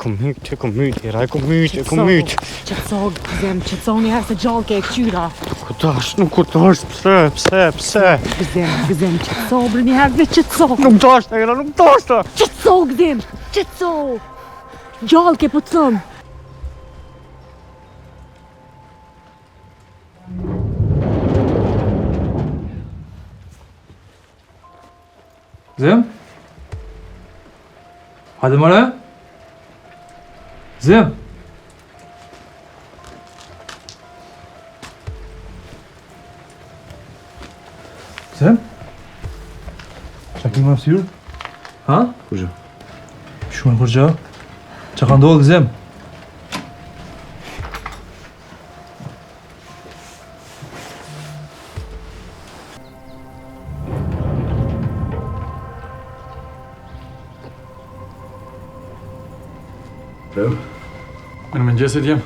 kom myt, Ira, kom myt. Qetëso, Gëzim, qetëso një herë se gjallë ke e këqyra. Nuk kutash, pse? Gëzim, qetëso, bre një herë, qetëso. Nuk dashta, Ira, nuk dashta. Qetëso, Gëzim, qetëso. Gjallë ke po të thëmë. Zim? Hadi mëre? Zim? Zim? Qa ki më fësyrë? Ha? Kur gjë? Shumë kur gjë? Qa ka ndodhë Gëzim? Preu? Mirë më njësit jem.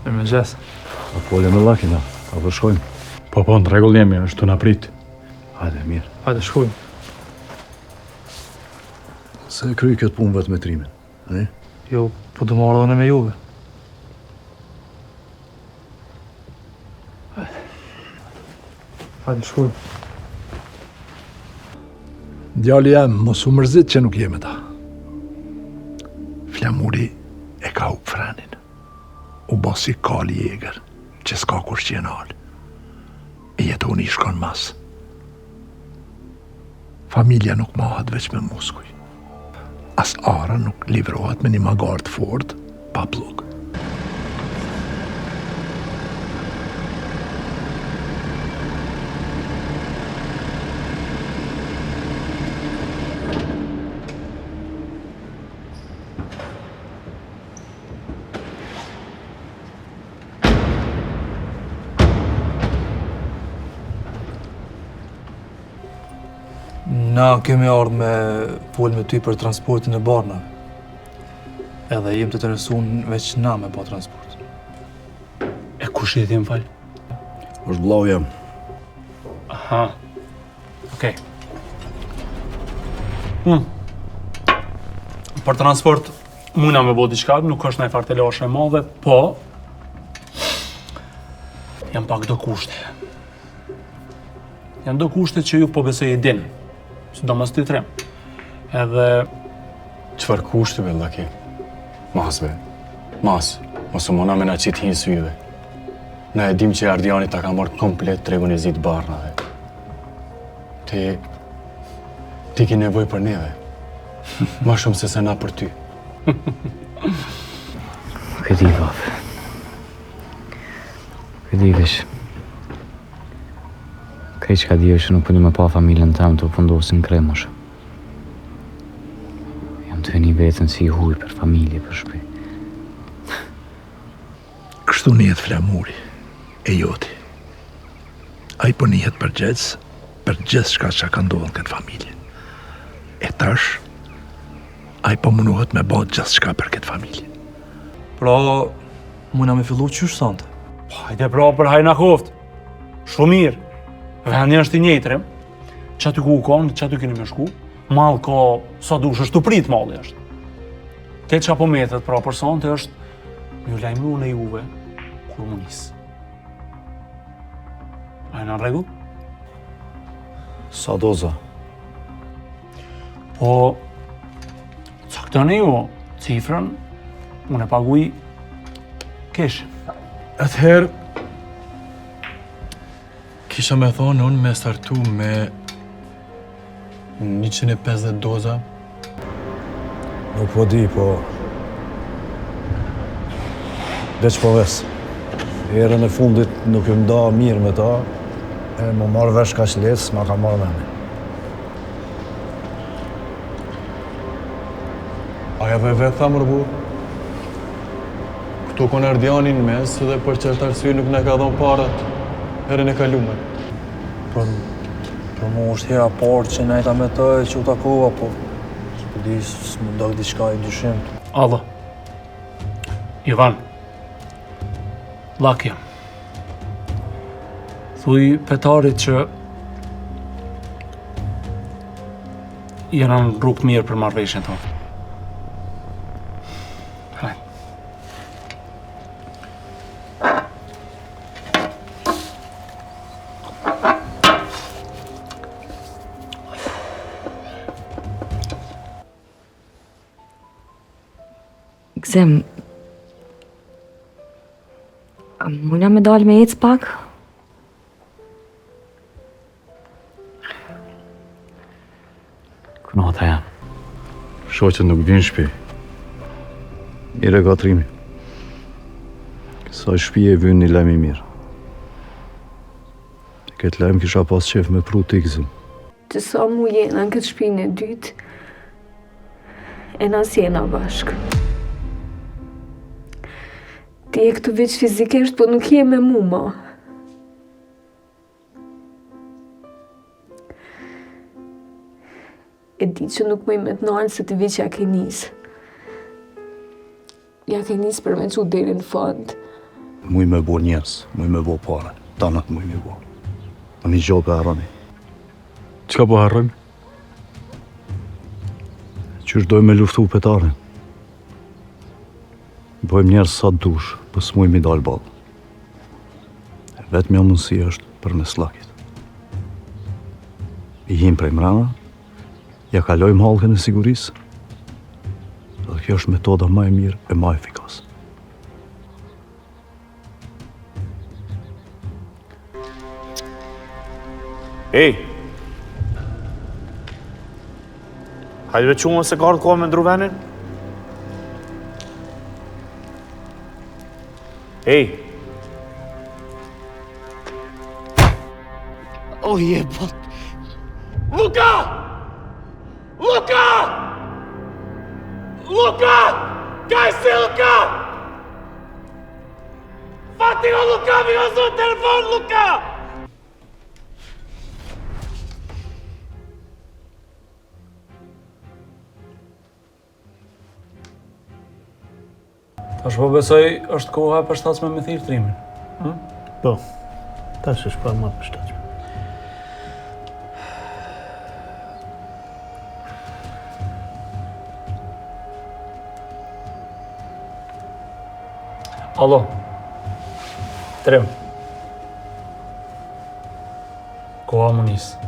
Mirë më njës. A pole me lakina, a përshkojmë? Po, në regull jemi, është të naprit. Hajde, mirë. Hajde, shkojmë. Se kryj këtë punë vetë me trimin, e? Jo, po du marrë dhe me juve. Hajde, shkojmë. Djali jam, mos u mërzit që nuk jeme ta. Flamuri e ka u frenin. U bosi kali jeger, që s'ka kur qenal. E jetoni shkon mas. Familja nuk mahat veç me muskuj. As ara nuk livrohet me një magart fort, pa plug. Na kemi ardhë me folë me ty për transportin e barnave. Edhe jem të interesun veç na me pa transport. E kush i ti më falë? është blau jam. Aha. Okej. Për transport, muna me bo diçka, nuk është nëjë farë të lashe e madhe, po jam pak do kushte. Janë do kushte që ju po besoj e din. Sidomos ti trem. Edhe... Qëfar kushti, be, Laki? Mas, be. Mas. Mos u mona me na qitë hinë syve. Na e dim që Ardiani ta ka marrë komplet tregun e zi të barnave. Ti ki nevoj për neve. Ma shumë se na për ty. Këdi, bab. Këdi, vesh. Krejt që ka di është nuk përni me pa familjen tem të fundosin kremosh. Jam të veni vetën si i huj për familje, për shpi. Kështu njët Flamuri, e joti. A i po njët për gjithë shka që ka ndodhën këtë familje. E tash, a i po munohet me bëtë gjithë shka për këtë familje. Pra, muna me fillu qysh sante? Hajde pra për hajna koft. Shumë mirë. Vendi është i njëjtërim. Që aty ku u konë, që aty keni me shku. Malë ka sa dush, është të prit malli është. Këtë që apo metet pra për sante është ju lajmëru në juve kur më nisë. A e në rregull? Sa doza? Po, caktoni ju cifrën, unë e paguj kesh. Atëherë, kisha me thonë unë me startu me 150 doza. Nuk po di, po... Veç po ves. Erën e fundit nuk ju mda mirë me ta, e më marrë vesh ka shlesë, ma ka marrë meni. Aja dhe vetë tha mërbu. Këtu konë Ardianin mes dhe për qështë arsye nuk ne ka dhonë parat herën e kalume. Për mu është hera parë që nejta me të e që u takova, po... S'po di, s'më ndok diçka i dyshim. Alla. Ivan. Laki. Thuj petarit që jena në rrugë mirë për marrëveshjen tonë. Gzem, a muna me dalë me ecë pak? Kunata jam. Shoqët nuk vinë shpi. Mire gatrimi. Kësa shpi e vynë një lem i mirë. Këtë lem kisha pas qef me pru t'ikzim. Që sa mu jena në këtë shpinë e dytë, e nas jena bashkë. Ti e këtu veç fizikisht, po nuk je me mu, ma. E di që nuk mëj me të nalë se të veç ja ke nisë. Ja ke nisë për me që deri në fund. Muj me bo njerës, muj me bo pare. Tanat muj me bo. A një gjobe arani. Qka po harrojmë? Qysh doj me luftu petarin. Bojmë njerës sa dush, pës muj mi dal balë. Vetë mja mundësi është për me slakit. I him prej mrena, ja kalojmë halkën e sigurisë, dhe kjo është metoda ma e mirë e ma efikas. Ej! Hajde veçumë se ka kohë me ndru venin? Ej! O jebot! Luka! Luka! Luka! Kaj si Luka? Fatima Luka, mi ka zonë telefon, Luka! Tash po besoj është koha e përshtatshme me thirr trimin. Po, tash është pa më përshtatshme. Allo. Trim. Koha më nisë.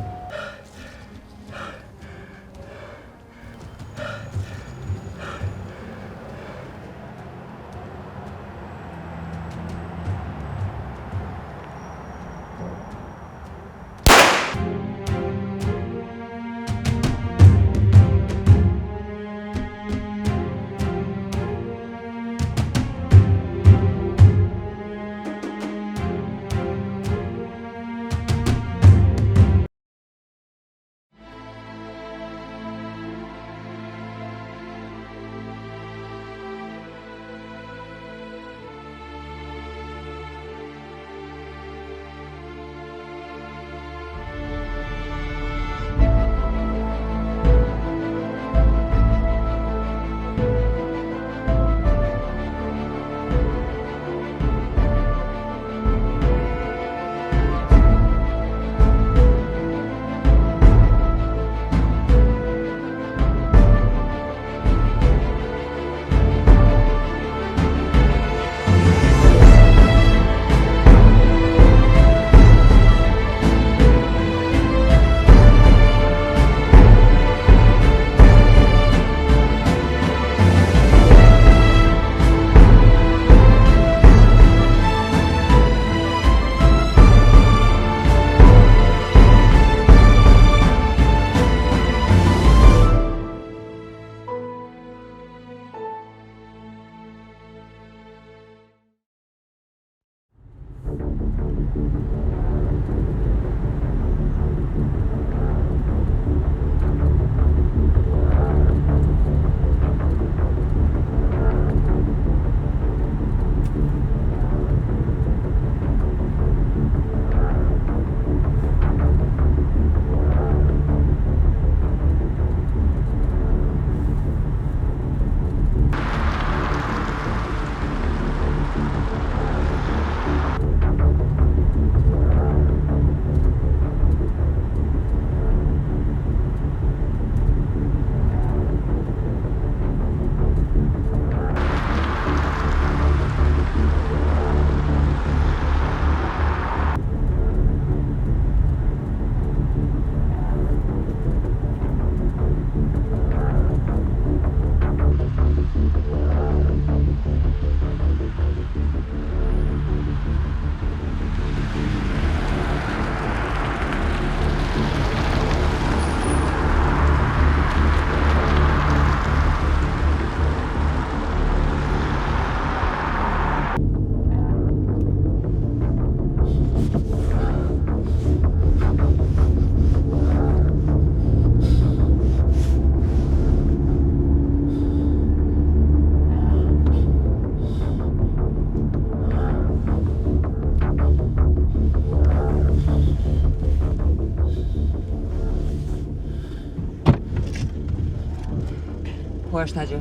Ku është ajo?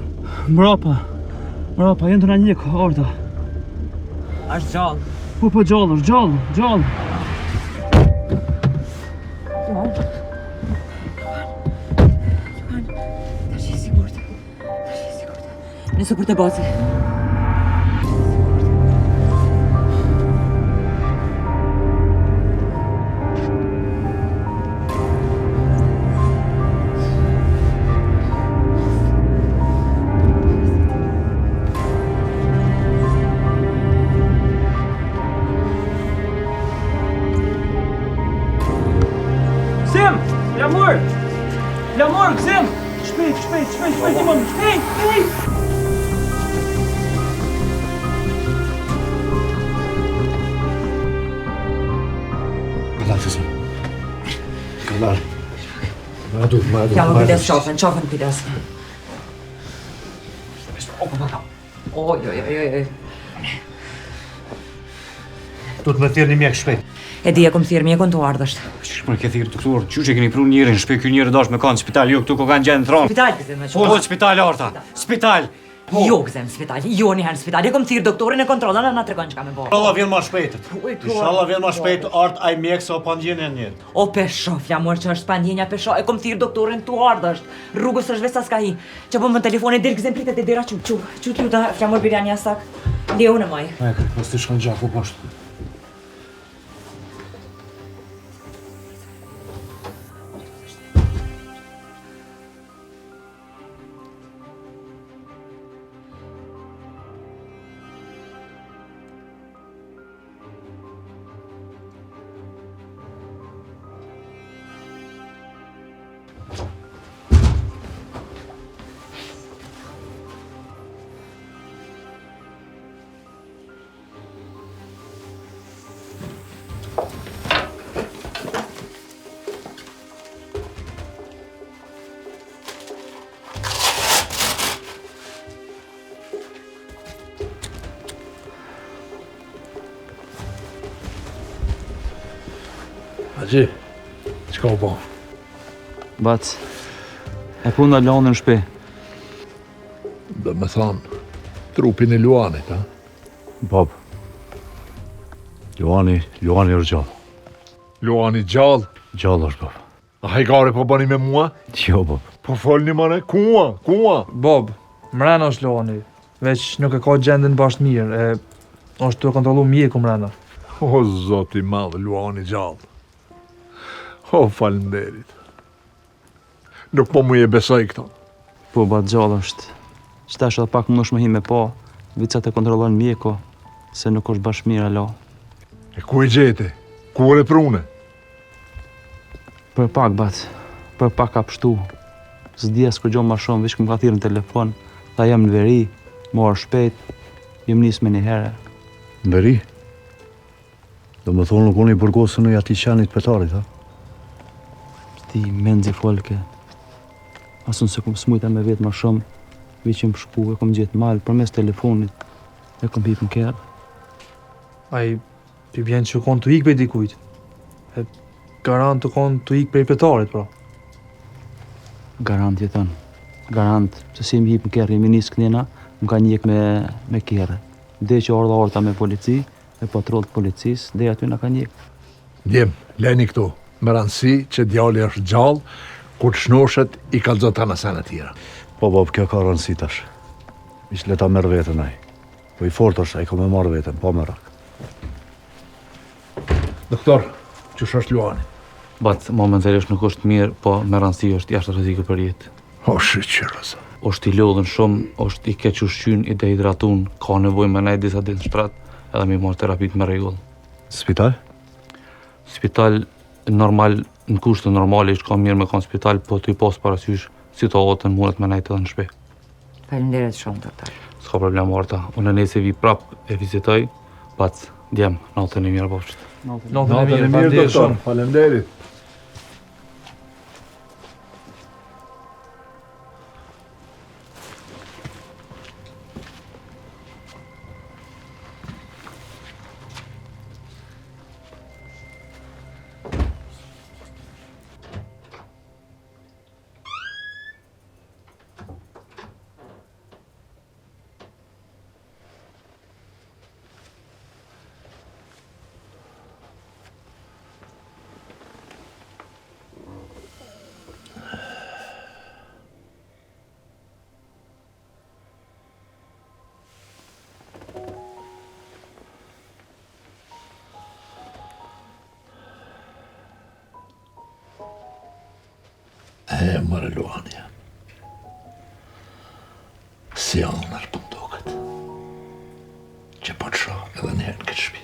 Mrapa, jenë të na njek, orta. Është gjallë. Po gjallë, gjallë. Tash i sigurt. Nëse për të baci. Flamur, gzim! Shpejt, Timon, shpejt! Kalar. Madu. Chiamo kujdes qofën kujdes. Oj. Du të më thirrni mjek shpejt. E di e kom thirr mjekun tu ardhësht. Shkë më ke thirë doktor, qysh e keni pru njërin, shpe ky njëri dash me kanë spital, jo këtu ko kanë gjenë thronë. Spital gëzim me Po, spital Arta, spital. Jo gëzim spital, jo një herë në spital. E kom thirr doktorin e kontrollon na tregon çka më bë. Inshallah vjen më shpejt. Inshallah vjen më shpejt Art ai mjek sa pandjenja njët. O pesho, flamur që është pandjenja pesho, e kom thirr doktorin tu ardhësht. Rrugës është vesa s'ka hi. Që po më telefoni del gëzim pritet e dera çu luta flamur Birjani asak. Leo në maj. Mos të shkon gjaku poshtë. Haxhi, çka u bë? Bac, e puna lanë në shpe. Dhe me thonë, trupin e Luanit, ha? Bab. Luani është gjallë. Luani gjallë? Gjallë është, bab. A hajgare po bani me mua? Jo, bab. Po folni mëre, kua? Bob, mrena është Luani, veç nuk e ka gjendën bashkë mirë, është të kontrollu mjeku mrena. O, zoti madhë, Luani gjallë. O, falenderit. Nuk po mu je besoj këto. Po, bat gjallë është. Qëtash edhe pak më është më hi me po, vicat e kontrolon mjeko, se nuk është bashkë mirë alo. E ku e gjete? Ku e prune? Për pak, bat. Për pak ka pështu. S'dia s'kur gjo ma shumë, vish këm ka thirë në telefon, ta jam në veri, morë shpejt, jem nis me një herë. Në veri? Do më thonë nuk unë i burgosën e ati qanit petarit, ha? Ti menzi folke. Asun se kom smujta me vetë ma shumë, vi që më shku e kom gjithë malë për mes telefonit, e kom hip në kërë. Ai, ti vjen që konë të ikë për dikujt. E garant të konë të ikë për i petarit, pra. Garant jeton. Garant, se si më hip në kërë, jemi nisë kënjena, më ka njek me kërë. Dhe që orta me polici, e patroll të policisë, dhe aty nga ka njek. Djem, leni këtu. Më rëndësi që djali është gjallë, kur të shnoshet i kalzot të nasen e tjera. Po, bab, kjo ka rëndësi tash. Ish leta merë vetën ai. Po i fort është, ai ka me marrë vetën, po me rak. Doktor, qësh është Luani? Bat, momentalisht nuk është mirë, po me rëndësi është jashtë rreziku për jetë. O, shqyrësa. Është i lodhën shumë, është i keq ushqyn, i dehidratun, ka nevojë me nejt disa ditë në shtrat, edhe mi marrë terapit me rregull. Spital? Spital normal, në kushte normale, ishtë ka mirë me kanë spital, po të i pas parasysh situatën mundet me nejt edhe në shpe. Faleminderit shumë, doktor. S'ka problem, Arta. Unë nëse vi prap e vizitoj, bac, djem, natën e mirë bofsht. Natën e mirë, doktor. Falenderit. mërë Luania. Si anër për mdoket. Që po të shoh edhe njerë në këtë shtëpi.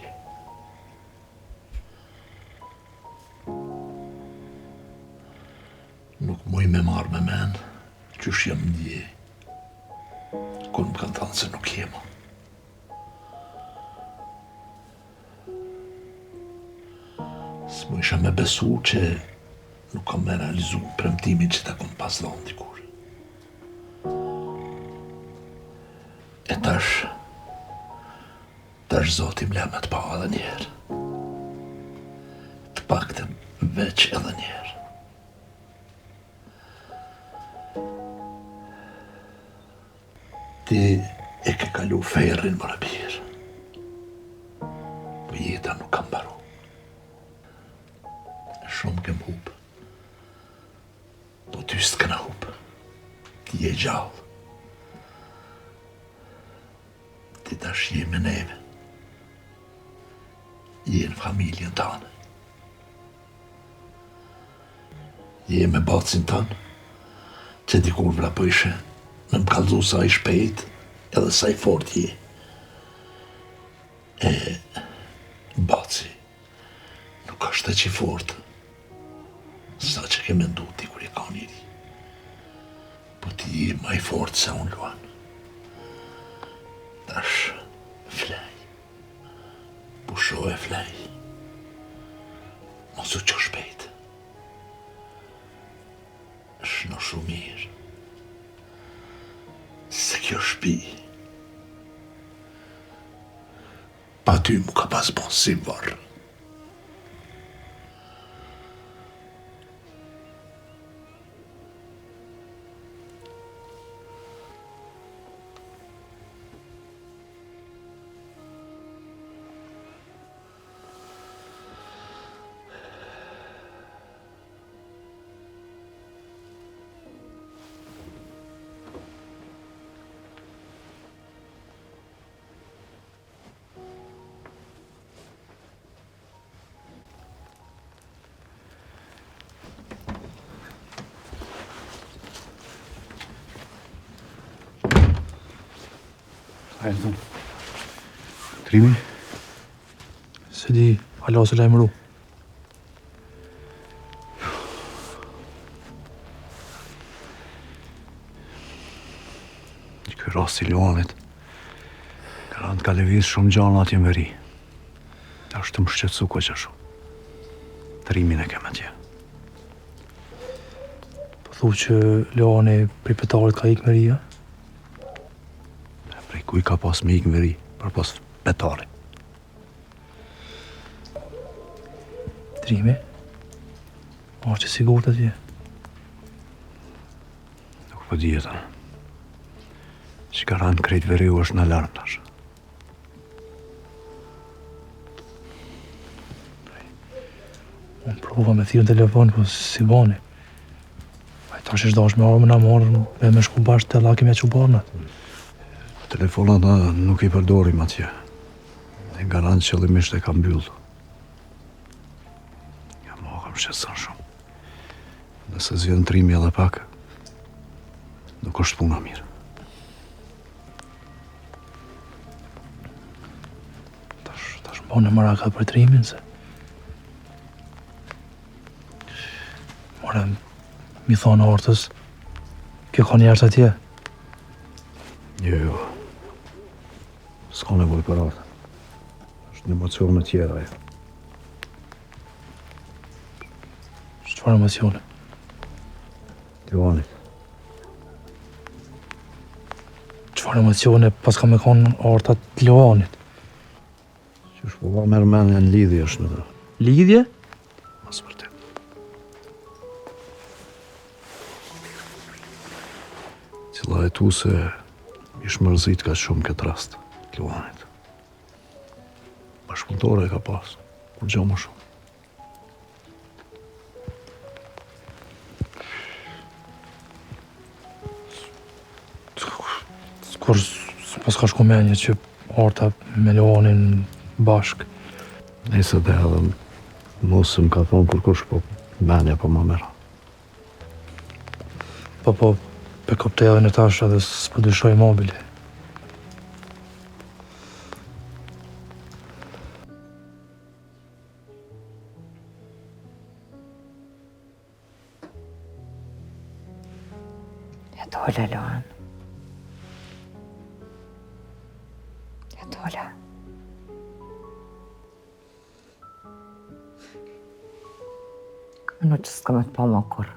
Nuk muj me marrë me men, qysh jam ndje. Kur më kanë thënë se nuk jema. S'mu isha me besu që nuk kam me realizu premtimin që ta kom pas dhonë dikur. E tash Zoti më le me të pa edhe njerë. Të paktën veç edhe njerë. Ti e ke kalu ferrin më rëbirë. Po jeta nuk kam baru. Shumë kem hupë. Po ty s'këna hupë. Ti je gjallë. Ti tash je me neve. Je në familjen tanë. Je me bacin tanë, që dikur vrapo ishe në më kallëzu sa i shpejt edhe sa i fort je. E baci nuk është e që i fort sa që ke mendu ti kur i ka njëri. Po ti je ma i fort se unë Luan. Tash flej. Pusho e flej. Mos u qo shpejt. Shno shumë mirë. Se kjo shtëpi pa ty mu ka pas bon si varë. Erdhën. Trimi? Se di, hala ose lajmëru. Ky rast i Luanit. Garant ka lëviz shumë gjana atje në veri. Ashtë të më shqetësu ko që shumë. Trimin e kem atje. Po thu që Luani prej petarit ka ikë me ria? Kuj ka pas me ikë në veri, për pas petari. Trimi? A që sigurt atje? Nuk po djetën. Që garant krejt veriu është në alarm tash. Unë prova me thirë në telefon, po si bani. A i tash ishtë dash me armë në morë, me shku bashkë të laki me që barnat. Telefonat nuk i përdorim atje. Dhe garant qëllimisht e kam mbyllë. Ja ma kam shqetësan shumë. Nëse zhjën Trimi edhe pak, nuk është puna mirë. Tash mbone maraka për Trimin se. More, mi thonë ortës, kjo ka njerës atje. Jo. S'ka nevoj për atë. është në emocione tjera ajo. Çfarë emocione? Luanit. Çfarë emocione pas ka me konë orta të Luanit? Qysh po va merr mendja në lidhje është në të. Lidhje? Mas vërtet. Cila e tu se ish mërzit ka shumë këtë rast, Luanit. Bashkëpunëtore e ka pas, kur gjo më shumë. Kur s'pas ka shku menje që orta me Luanin bashk. Nëse dhe edhe mos më ka thonë kur kush po menja po më mera. Po, pe kopteja në tash edhe s'po dyshoj mobili. Ja dole, Loan. Ja dole. Nuk që s'ka me të pa më kur.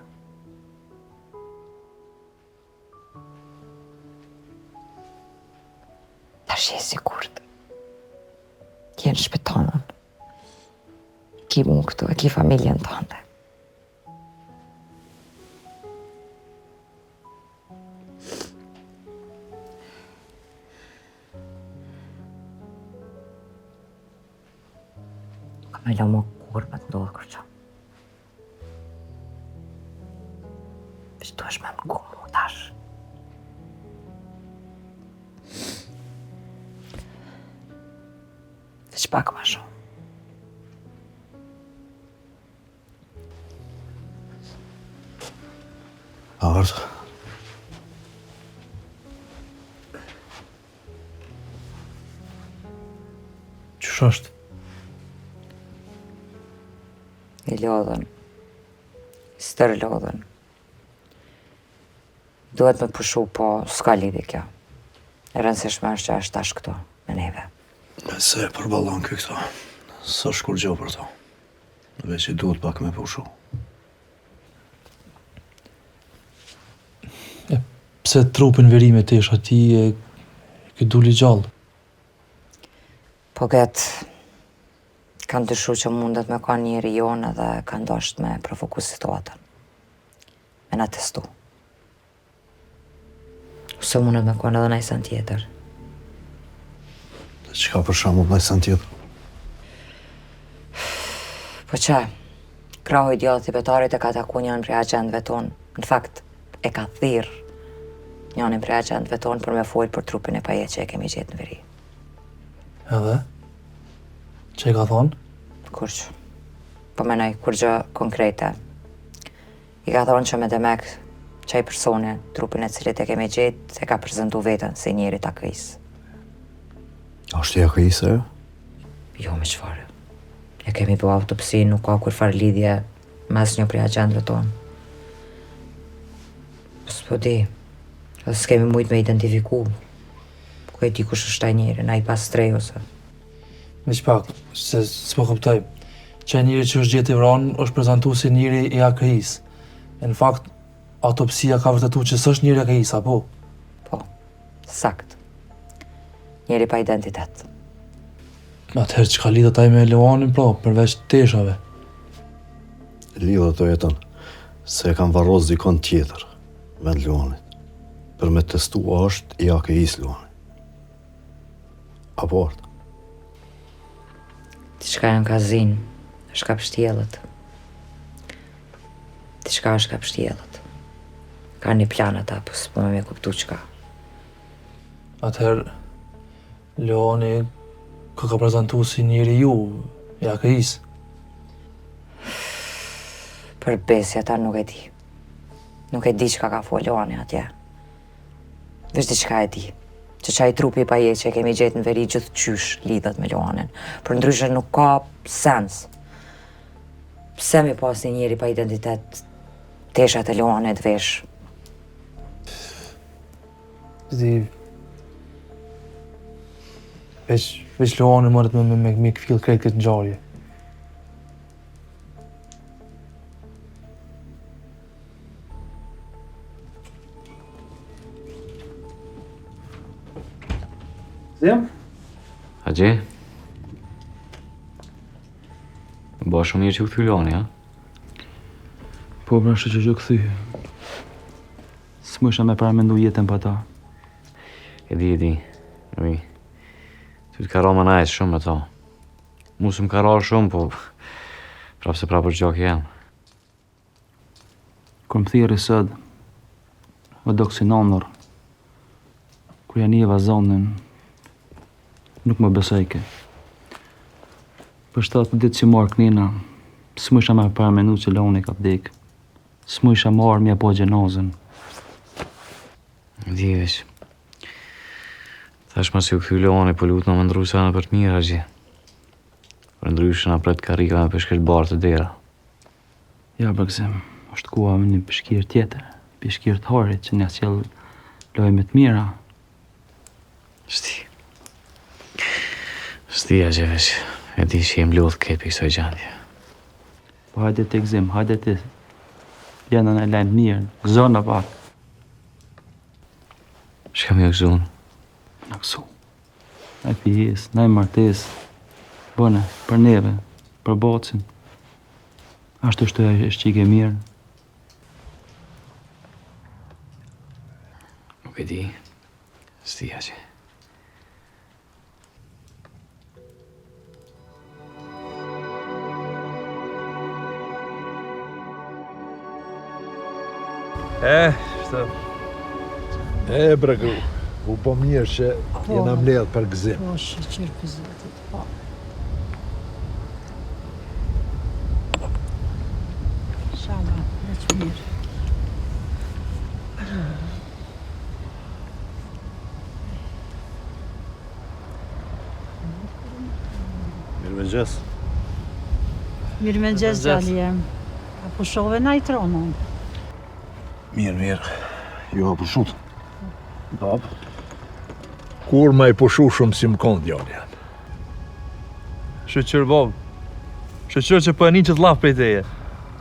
Tash je sigurt. Je në shpitanin. Ki mu këtu, e ki familjen tënde. Ka me la më kur me të ndodhë kërqa. Veç tu është me më ku mu tash. Veç pak ma shumë. Ardhë. Qësh është? I lodhën. I stër lodhën. Duhet me pushu, po s'ka lidhje kjo. E rëndësishme është që është tash këtu, me neve. Me se e përballon kjo këto. S'është kur gjë për to. Veç i duhet pak me pushu. Pse trupin verime tesh ati e ke duli gjallë? Po këtë kanë dyshu që mundet me ka njeri jonë edhe kanë dosht me provoku situatën. Me na testu. Ose mundet me ka edhe najsan tjetër. Dhe qka për shembull najsan tjetër? Po që, krahu i djathtë i betarit e ka taku njën prej agjendëve tonë. Në fakt, e ka thirrë njënin prej agjendëve tonë për me folë për trupin e pajet që e kemi gjetë në veri. Edhe? Që e ka thonë? Kurç. Po menoj, kur gjë konkrete. I ka thonë që me demek qaj personi, trupin e cilit e kemi gjetë, e ka prezentu vetën si njeri takëis. Ashtë ja këjse jo? Jo me qfarë. E kemi bu autopsi, nuk ka kur farë lidhje mes një prej agjendëve tonë. S'po di. Dhe s'kemi mujt me identifiku. Ku e di kush është taj njeri, na i pas strej ose. Veç pak, se s'po kuptoj. Që njeri që është gjetë i vranë është prezentu si njeri i AKI-s. Në fakt, autopsia ka vërtetu që s'është njeri i AKI-s, apo? Po, sakt. Njeri pa identitet. Atëherë që ka lidhë taj me Leonin, pra, përveç teshave. Lidhë të jetën, se e kanë varros dikon tjetër, vend Leonit. Për me testu është i AKI-s Leonit. Apo është? Diçka janë ka zinë, është ka pështjelët. Diçka është ka pështjelët. Ka një plan ata, po s'po me kuptu qka. Atëherë, Leoni ka prezentu si njeri ju, i AKI-s. Për besi ata nuk e di. Nuk e di qka ka fol Leoni atje. Veç diçka e di. Që qaj trupi pa jetë që kemi gjetë në veri gjithë qysh lidhet me Leonin. Për ndryshe nuk ka sens. Pse mi pas një njeri pa identitet teshat e Leonit vesh? Zdi... Veç Leoni mëret me këfill krejt këtë ngjarje. Zem? Agje? Ba shumë mirë që u këthy Leoni, ha? Po, pra është që këthy. S'më isha me paramendu jetën pa ta. E di. Ty t'ka ra më najtë shumë me ta. Mu s'm ka ra shumë, po prapë se prapë është gjak jam. Kër më thiri sëd, o doksinonër, kur janë i vazonin, nuk më besojke. Për 7 ditë që marrë knina, s'më isha me paramenu që Leoni ka vdek. S'më isha marrë mja po gjenazën. Di veç. Thash mas ju kthy Leoni, po lut na më ndru sa në për të mirë agje. Për ndryshë na pret karrika me peshkirë barë të dera. Ja, Gzim, është kua me një peshkirë tjetër, peshkirë të harit që nja sjell lojë me të mira. Shti agje veç. E di që jem lodh kepi kësoj gjendje. Po hajde ti Gzim, hajde ti. Lena në lajnë mirë, gëzona pak. Shka mi o gëzon? Në gëzu. Na i pijes, na i martes. Bëne, për neve, për bocin. Ashtu shtu e shqike mirë. Nuk e di. S'di agje. Shtë. Bregru, u po mirë që jena mbledh për Gzim. Po, shqyr për zotit, po. Shala, veç mirë. Mirëmëngjes. Mirëmëngjes, gjali jem. A po shove na i tronon? Mirë. Jo, pushut. Dap. Kur ma i pushu shumë si më konë djali janë. Shëqyr, Bob. Shëqyr që po e një që t'laf për i teje.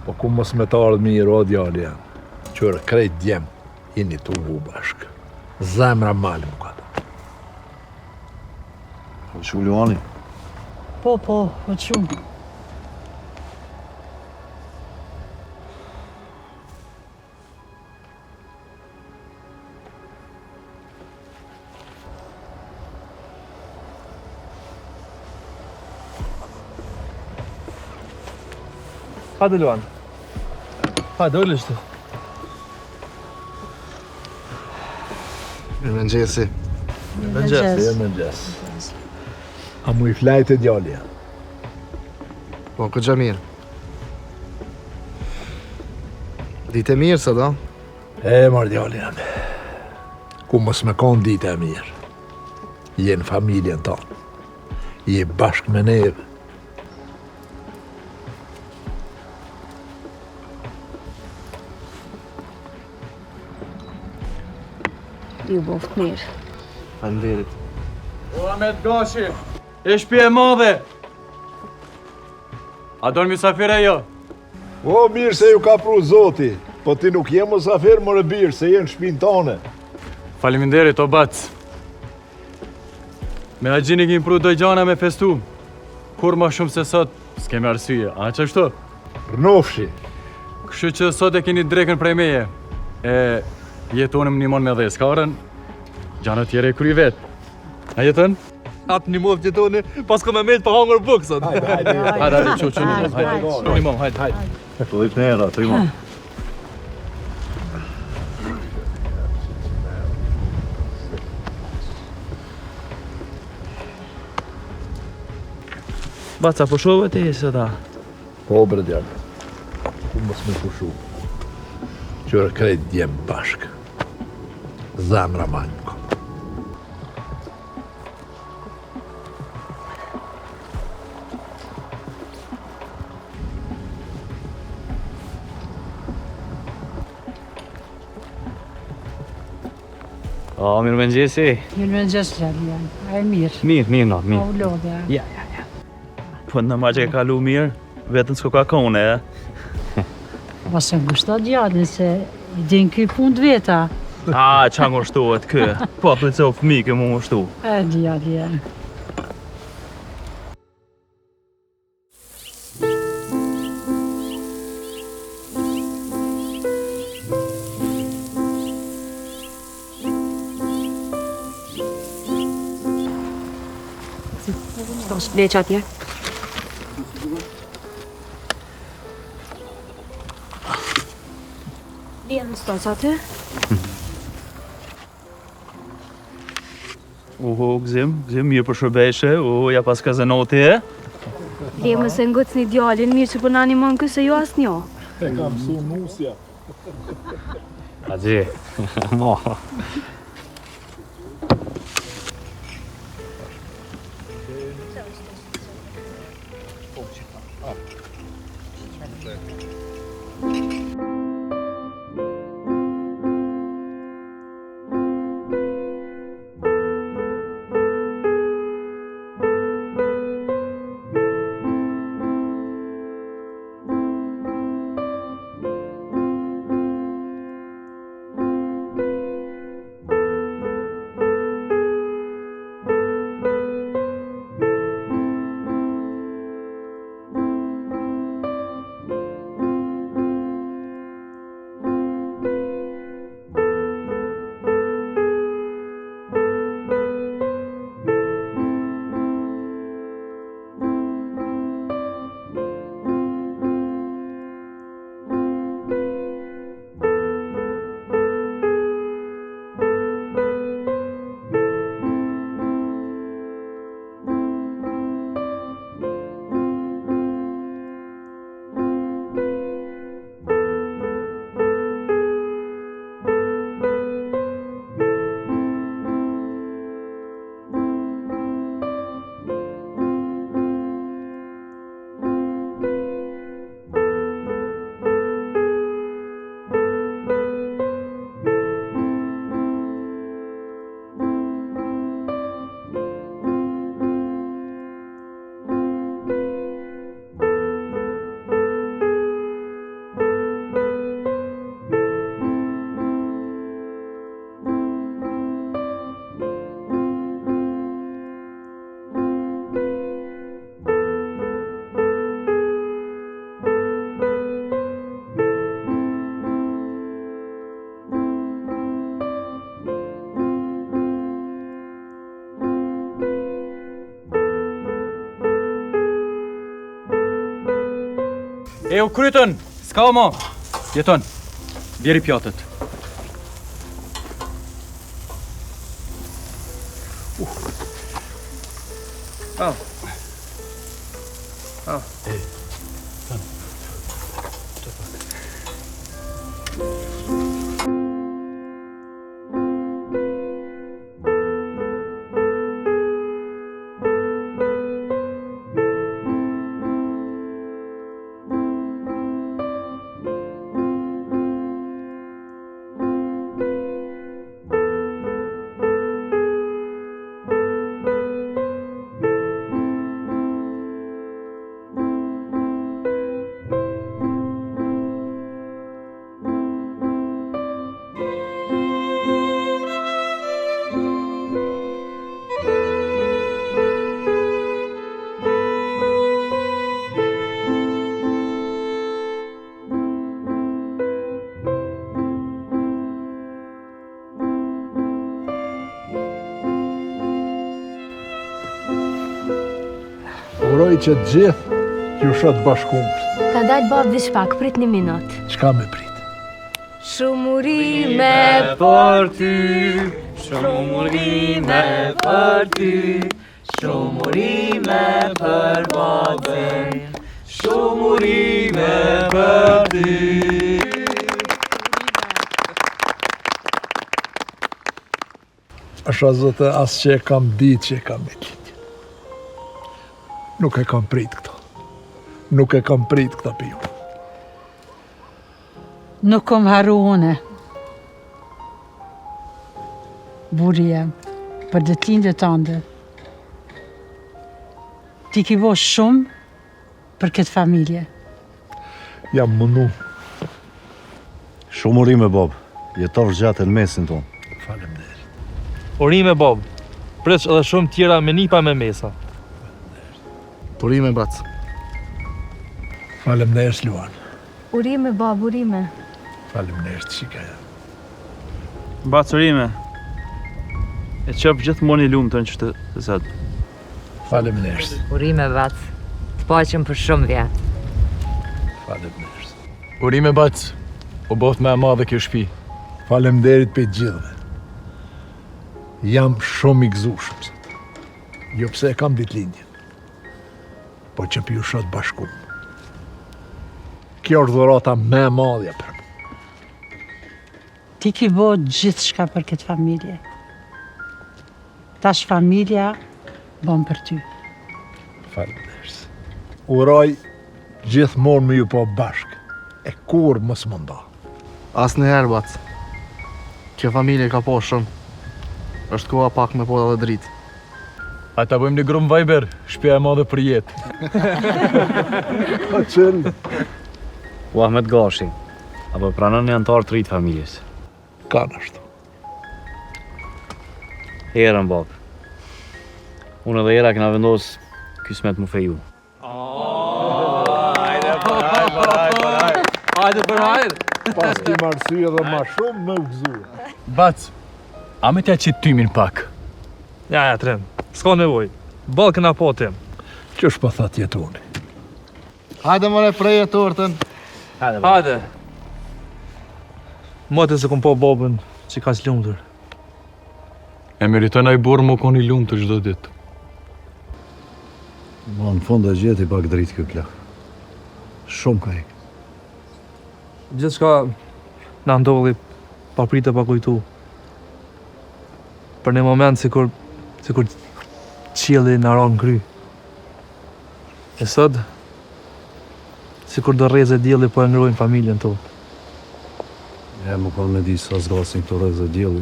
Po ku mos me të ardhë mirë, o djali janë. Qërë krejt djem, jeni të uvu bashkë. Zemra malë më këtë. Po që Luani? Po, që. Hajde, Luan. Hajde, ojlështë. Mirëmëngjesi. Mirëmëngjes. A mu i flajtë e djali janë? Po, këtë mirë. Dite mirë, së do? Marë djali janë. Ku mos me konë dite e mirë. Jenë familjen tonë. Je bashkë me neve. Ju boft mirë. Faleminderit. O, Ahmet Gashi, e shpi e madhe. A donë misafire jo? O, mirë se ju ka pru zoti, po ti nuk je musafir më rëbirë, se jenë shpinë tone. Faleminderit, o bac. Me a gjini kim pru doj gjana me festu. Kur ma shumë se sot, s'kemi arsye, a që shtu? Rnofshi. Kështu që sot e keni drekën prej meje. E jetonim një mon me dhe skarën, gjanët tjere kry vetë. A jetën? Atë një mov jetoni, pas ko me mejtë pa hangër bukë, sot. Hajde, që një mom, hajde. Po dhip në era, të i mom. Baca, po shove ti se ta? Po, bre djallë. Ku mos me pushu. Qërë krejt djemë bashkë. Zemra malë më kom. O, mirëmëngjesi. Mirëmëngjes, gjali jem. A e mirë? Mirë, no, A mirë. u lodhja. Ja. Po në ma që ke kalu mirë, vetën s'ko ka kone, e? Mos e ngushto djali, se i din ky punë veta. A, qa ngushtohet kë? Po, për të cofë fëmi ke mu ngushtu. E djali jem. Bleq atje. Vjen në stos aty. Oho, gzim, mirë për shërbeshe, ja pas ka zenoti, e? Lemë se ngëc një djallin, mirë që përna një mënë këse ju asë njo. E kam su nusja. Haxhi. Mo. E u krytën, s'ka ma. Jeton, bjeri pjatët. Uroj që të gjithë ju shotë bashkumës. Ka dalë babë vish pak, prit një minut. Çka me prit? Shumurime për ty, shumurime për ty, shumurime për babën, shumurime për ty. Asha zote, asë që e kam ditë që e kam me kitje. Nuk e kam prit këto. Nuk e kam prit këta për ju. Nuk kom haru une. Buri jem, për detlindje tënde. Ti ki bo shumë për këtë familje. Jam mundu. Shumë urime, Bob. Jetosh gjatë në mesin tonë. Urime, Bob. Preç edhe shumë tjera me nipa me mesa. Urime, Bac. Faleminderit, Luan. Urime, bab, urime. Faleminderit, shikaja. Bacërime, e qëpë gjithmonë i lumë të në qështë të zëtë. Faleminderit. Urime, Bac. Të paqëm për shumë vjetë. Faleminderit. Urime, Bac. U boft me e madhe kjo shtëpi. Faleminderit për gjithëve. Jam shumë i gëzushëm sot. Jo pse e kam ditëlindjen, po që për ju shotë bashkum. Kjo është dhurata me e madhja për mu. Ti ki bo gjithë shka për këtë familje. Tash familja bon për ty. Faleminderit. Uroj gjithmonë me ju po bashk. E kur mos më nda. As në herë, bac. Kjo familje ka po shumë. Është koha pak me po dhe dritë. A ta bëjmë një grup Viber, shtëpia e madhe për jetë. Po qëllë. Po Ahmet Gashi, apo pranon një antar të rritë familjes? Kanë ashtu. Herën, bab. Unë edhe Era kena vendos kismet mu feju. Hajde për hajde. Pas ki marsy edhe ma shumë me u gëzu. Bac, a me t'ja qitë tymin pak? Ja, tren. S'ka nevoj. Ball këna po tim. Qësh po thot jetoni? Hajde more preje tortën. Hajde. Mote se kom po bobën që ka s'lumëtër. E meriton ai burë më koni lumë të çdo ditë. Ma në fund e gjeti pak dritë kjo plak. Shumë ka ik. Gjithë shka na ndolli pa pritë pa kujtu. Për një moment sikur qielli na ron kry. E sot sikur do rreze dielli po e ngrojnë familjen tonë. E më kon me di sa zgasin këto rreze dielli.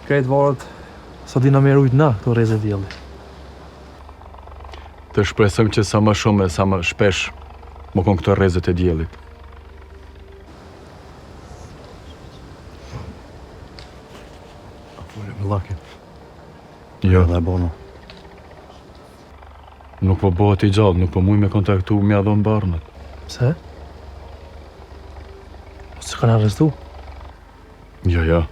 Krejt varet sa di na me rujt na këto rreze dielli. Të shpresojmë që sa më shumë e sa më shpesh më kon këto rrezet e diellit. Me lakin. Jo. Dhe bono. Nuk po bëhet i gjallë, nuk po muj me kontaktu mja dhon barnët. Pse? Se kanë arrestu? Jo.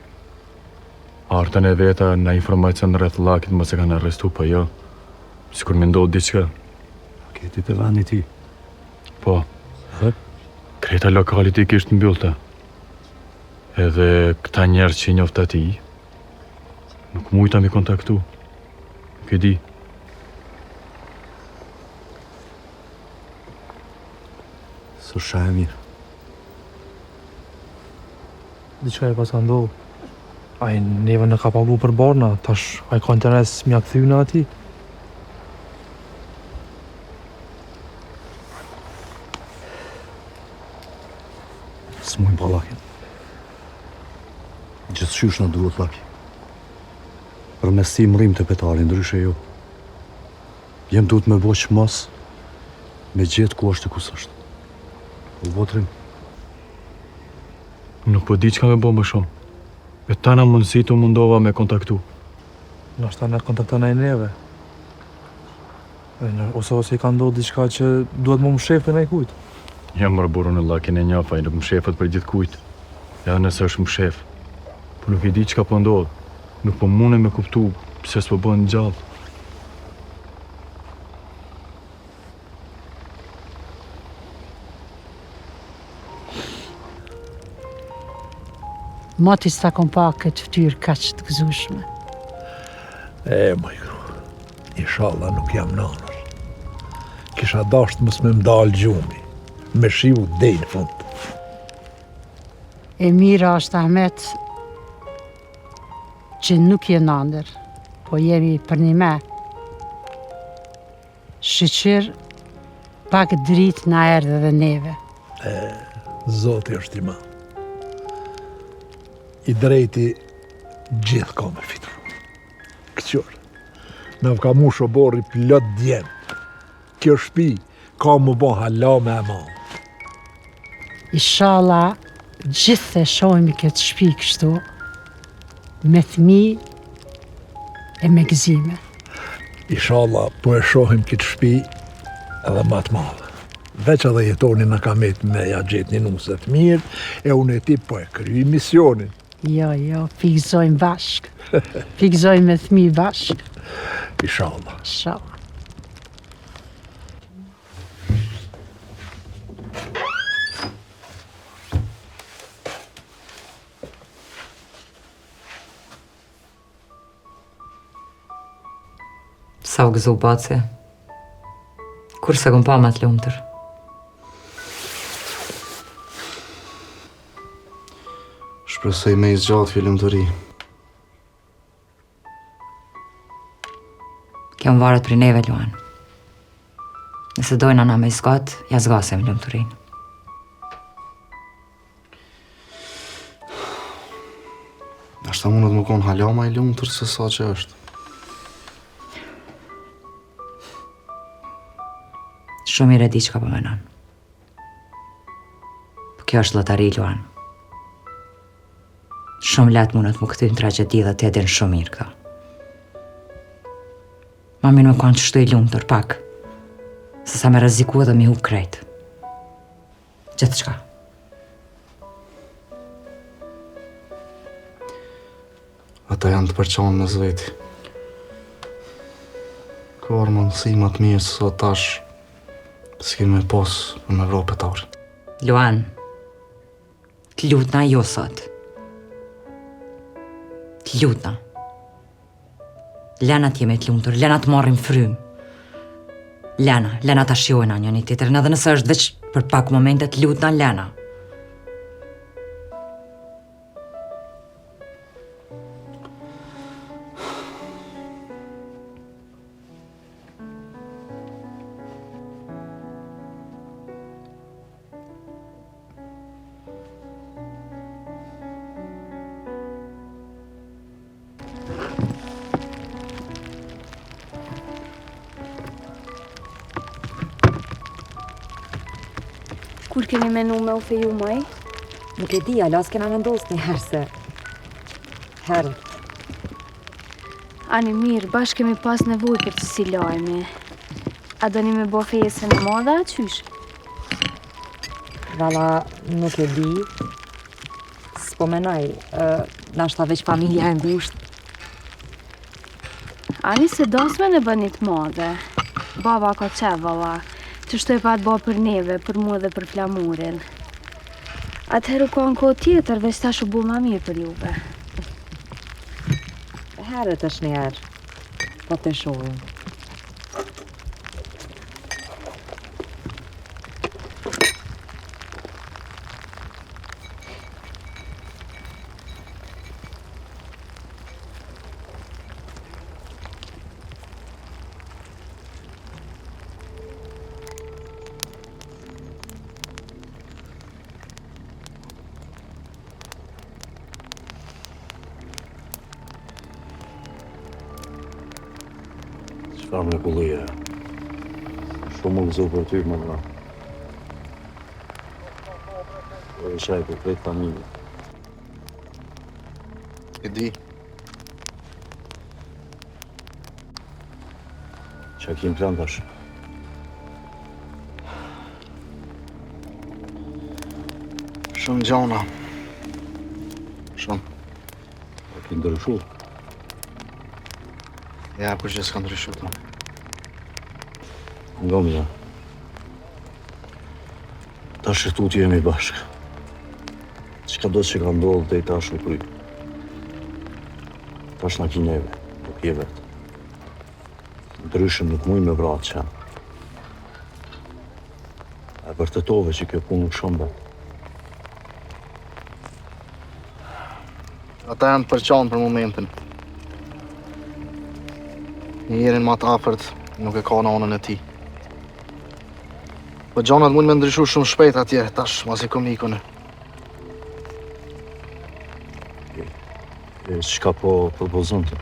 Artën e veta në informacion rreth Llakit mos e kanë arrestu, po jo. Sikur me ndodh diçka. Keti të vani ti. Po. Kreta lokalit i kishtë mbyllta. Edhe këta njerë që i njoftë ati, nuk mujta mi kontaktu. Nuk e di. Së shaj e mirë. Diçka e ka sa ndohë. Ai neve në ka pagu për barna, tash ai ka interes mja këthyna ati. S'mujnë pa lakin. Gjithë qysh në duhet laki. Për mes ti më rrim të petari, ndryshe jo. Jem duhet me bo që mos, me gjithë ku është e kus është. U botrim. Nuk po di që ka me bo më shumë. E tana mundësi të mundova me kontaktu. Nashta ne kontaktona e neve. Ose i ka ndodhë diçka që duhet më shef për ne kujtë. Jam mërë burun e Llakin e njafa, i nuk më shefët për gjithë kujtë. Edhe nëse është më shef. Po nuk i di që ka po ndodhë. Nuk po mune me kuptu pse s'po bëhen gjallë. Mati s'ta kom pa këtë ftyrë kaq të gëzushme. Moj gru, inshallah nuk jam nanër. Kisha dasht mës me mdalë gjumi, me shiu dej në fund. E mira është Ahmet që nuk je nanër, po jemi për një me. Shqyqyr pak dritë na erdhe dhe neve. Zoti është i ma. I drejti gjithë ka me fitu. Këqër, në ka mu shobori plot djemë. Kjo shpi ka mu bo hala me e ma. Inshallah, gjithë e shohemi këtë shpi kështu, me thmi e me gëzime. Inshallah, po e shohim këtë shpi edhe ma të madhe. Veç edhe jetoni në kamet me ja gjetë një nuset mirë, e unë e ti po e kry misionin. Jo, fikzojmë bashk. Fikzojmë me thmi bashk. Inshallah. Inshallah. Sa u gëzu baci. Kur se kom pa me të lumëtër. Shpresoj me i zgjatë film të ri. Kjo më varet për neve, Luan. Nëse dojna na me zgat, ja zgasem lumturinë. Ashta mundet më konë hala ma i lumtur se sa që është. Shumë mire di që ka përmenon. Po kjo është lotari, Luan. Shumë letë mundet më këty në tragedi dhe të edhin shumë mirë këta. Ma mirë me konë që shtu i lumtur pak, se sa me rreziku edhe mi hu krejt. Gjithë qka. Ata janë të përqanë me zveti. Ka arë mundësi më të mirë se sa tash s'kem me pas në Evropë të aurë. Luan, të lutna jo sot. Të lutna. Lena t'jemi të lumtur, lena të marrim frym. Lena ta shjojna njëni tjetrin, edhe nëse është veç për pak momente të lutna, Lena. Kur keni menu me u feju mëj? Nuk e di, alas kena vendos një herë se... herët. Ani mirë, bashkë kemi pas nevoj për të si lajme. A do një me bo fejesën e madha, qysh? Valla, nuk e di. S'po menoj, nashta veç familja e ngusht. Ani se dasme në bënit madhe. Baba ka qe, valla. Që shtoj pa të bo për neve, për mu dhe për flamurin. Atëheru ka në kohë tjetër, veç tash u bu ma mirë për juve. Herët është një herë, po të shohim. Qëfar me kullia. Shumë më gëzo për ty, më nga. Po e shaj për krejt familje. E di. Qa kim plan tash? Shumë gjona. Shumë. A ki ndryshu? Ja, kur që s'ka ndryshu të. Nga mja. Tash e tu t'jemi bashkë. Qka do që ka ndodhë dhe i tash u kry. Tash na ki neve, nuk je vetë. Ndryshëm nuk muj me vratë që. E vërtetove që kjo punë nuk shumë vetë. Ata janë të përqanë për momentin. Njerin ma të afërt nuk e ka në anën e ti. Po gjanat mund me ndryshu shumë shpejt atje, tash, mas i kom ikone. Qka po propozon të?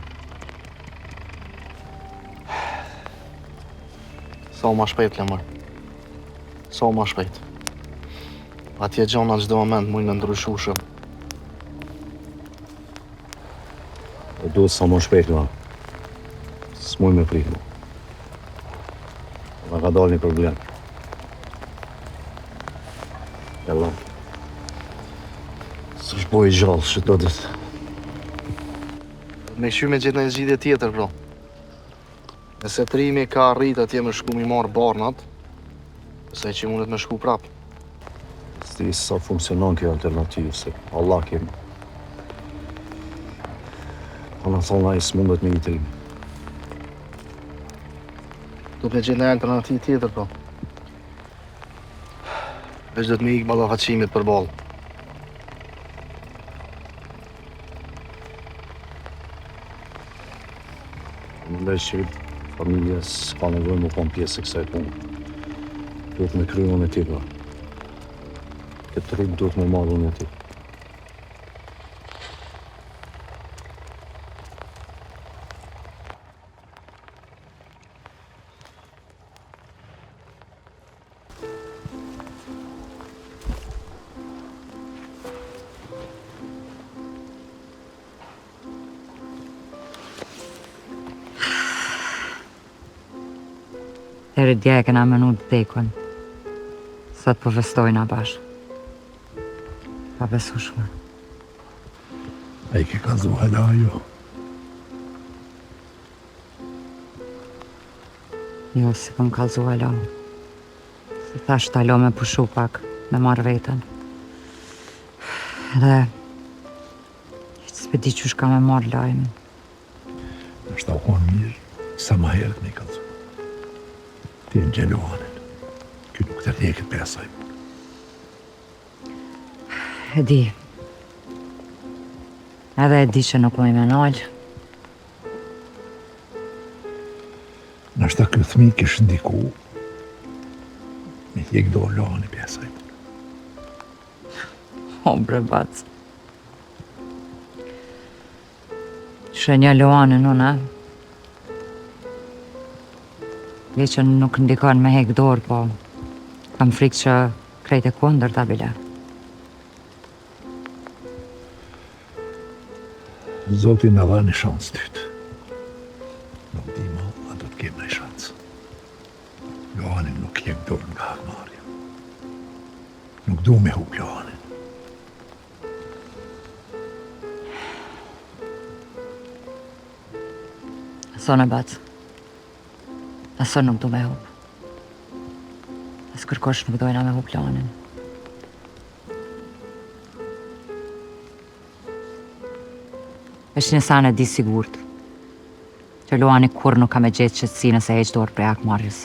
Sa ma shpejt, Lemër. Sa ma shpejt. Atje gjanat çdo moment mund me ndryshu shumë. E duhet sa më shpejt, ma. S'muj me prit, ma. Nga ka dal një problem. Jalla. S'është boj i gjallë, që do dit. Me këshy me gjithë në zgjidhje tjetër, bro. Nëse trimi ka arrit atje me shku mi marrë barnat, pëse që mundet me shku prap. S'ti sa funksionon kjo alternativë, se Allah kemi. Po në thonë a i s'mundet me i trimi. Du të me gjithë në alternativë tjetër, bro. Veç do të me ikë ballafaqimit për balë. Mendoj që familja s'ka nevojë më kon pjesë e kësaj punë. Duhet me kryu unë e ti, pra. Këtë rrugë duhet me marrë unë e ti. Deri dje e kena menu të dekun. Sot po festojna bashkë. Pa besueshme. A i ke kazu hala jo? Jo, si këm kalzu hala. Si thash t'alo me pushu pak, me marrë vetën. Edhe... s'pe di qysh ka me marrë lajmin. Nështë ta u konë mirë, sa ma herët me i kalzu. Ti e në gjeluanin. Kjo nuk të rjekët për asaj. E di. Edhe e di që nuk më i menalë. Nështë ta kjo thmi kishë ndiku me hjek do lani për asaj. O, bre, bac. Shenja Loanin unë, Le që nuk ndikon me hek dorë, po kam frikë që krejt e kundër ta bile. Zoti në dha një shansë tytë. Nuk di ma, a do të kemë një shansë. Loanin nuk hjek dorë nga hakmarja. Nuk du me hup Loanin. Ason e batë. Ason nuk du me hup. As kërkosh nuk dojna me hup Loanin. Është një sanë e di sigurt që Loani kur nuk ka me gjetë qëtësi nëse heq dorë prej hakmarrjes.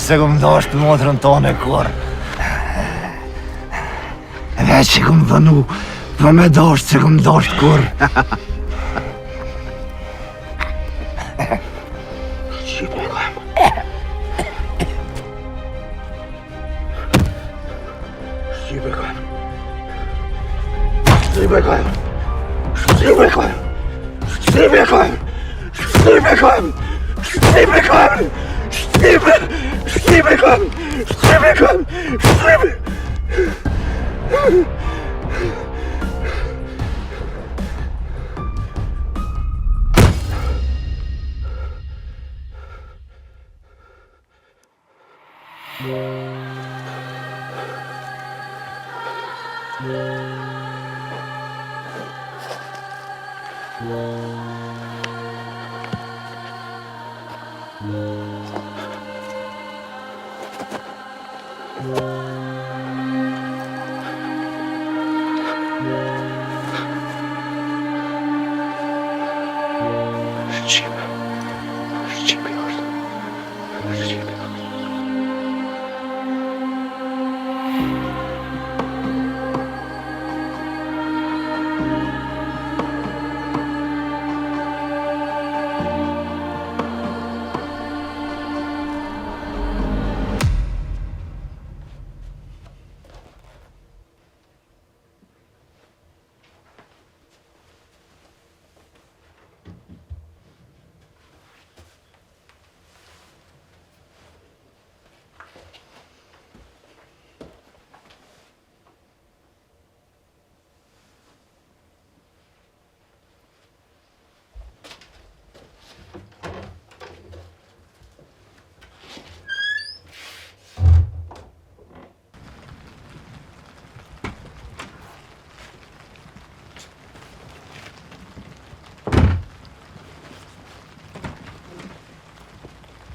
Se kom dash për motrën tonë e kur. Veç që kom dhënu, për me dash se kom dash kur. Shqipe këm. Shqipe këm. Shqipe këm. Shqipe këm. Shqipe këm. Shqipe këm. Shqipe këm. Shqipe! Shqipe këm! Shqipe këm! Shqipe!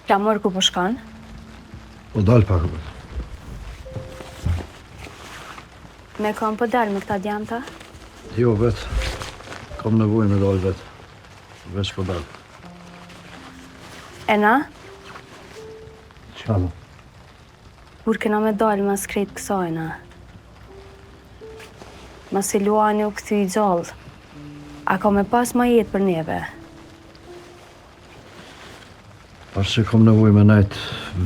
Flamur ku po shkon? Po dal pak vetë. Me kom po dal me këta djamta? Jo vetë. Kam nevojë me dal vetë. Veç po dal. E na? Çfarë? Kur kena me dal mas krejt kësajna? Mas i Luani u këthy i gjallë. A ka me pas ma jetë për neve? Pas që kam nevojë me nejt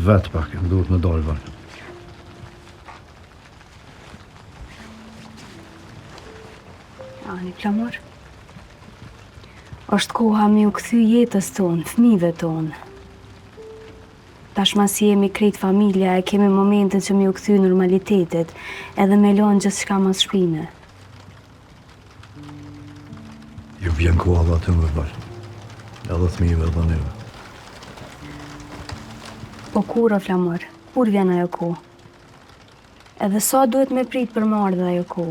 vetë pak, më duhet me dal vetë. Ani, Flamur. Është koha mi u këthy jetës tonë, fëmijëve tonë. Tash mas jemi krejt familja e kemi momentin që mi u këthy normalitetit, edhe me lonë gjithë shka mas shpine. Ju vjen koha dhe aty me bashkë. Edhe thmive dhe neve. Po kur, o Flamur? Kur vjen ajo ku? Edhe sa duhet me prit për marrë dhe ajo ku?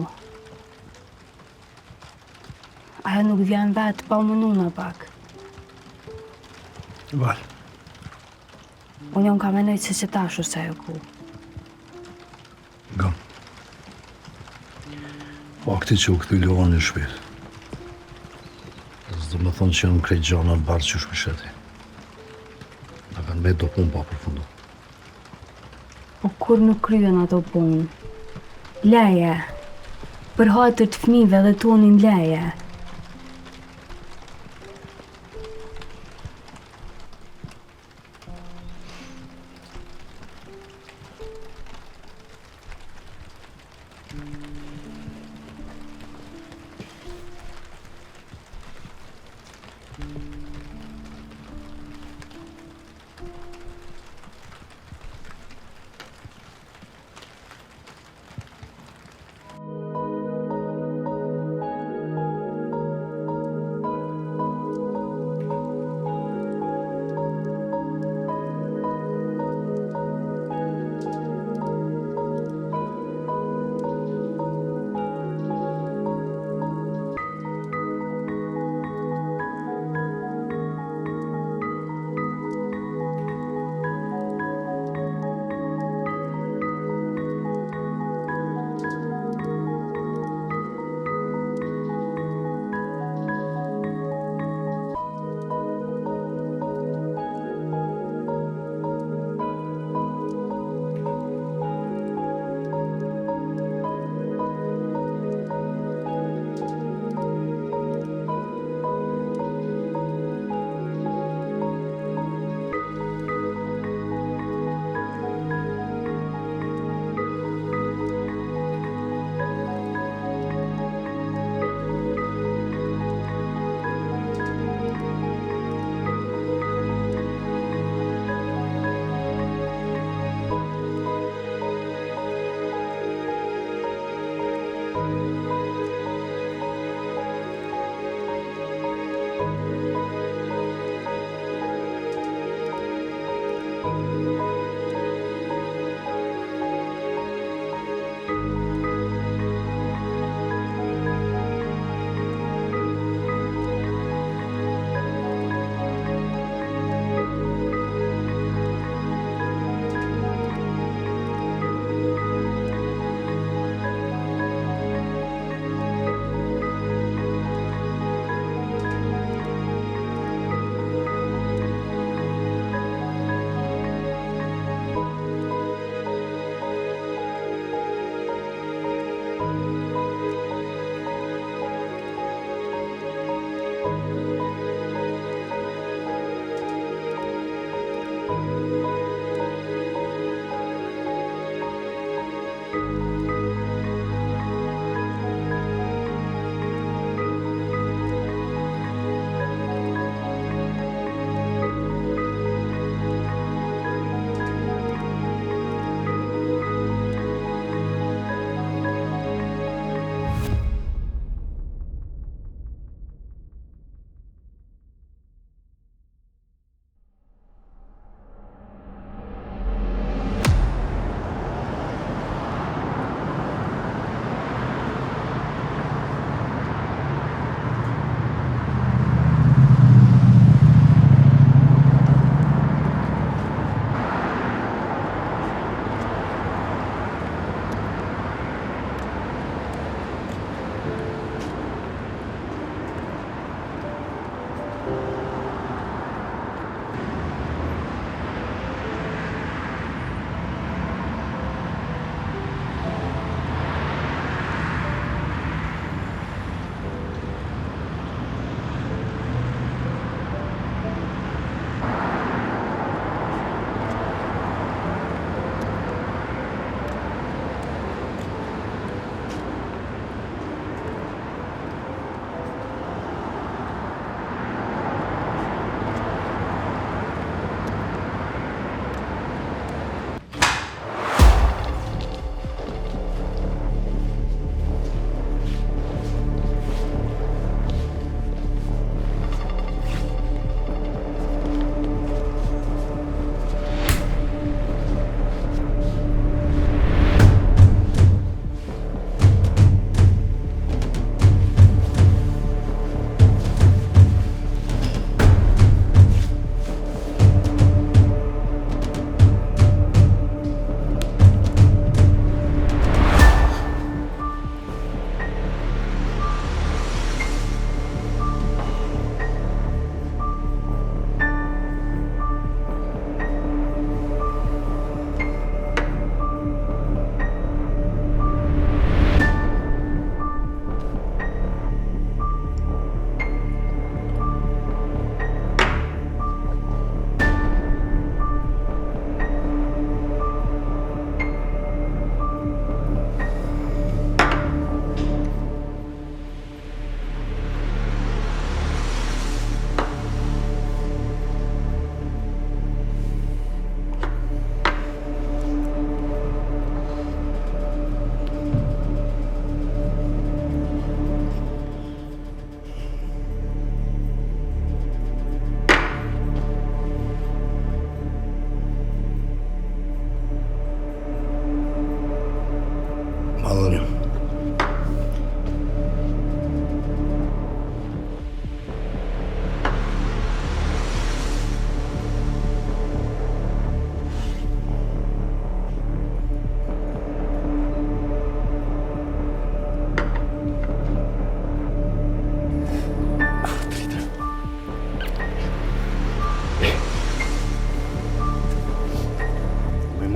Ajo nuk vjen vetë pa mununa pak. Val. Unë jonë ka menoj që tash është ajo ku. Gam. Fakti që u këthy Luani në shpirë. Zdo me thonë që janë krejt gjana në barë që shpësheti. Da kanë me do punë pa përfundu. Po kur nuk kryen ato punë? Leje. Për hatër të fëmijëve dhe tonin leje.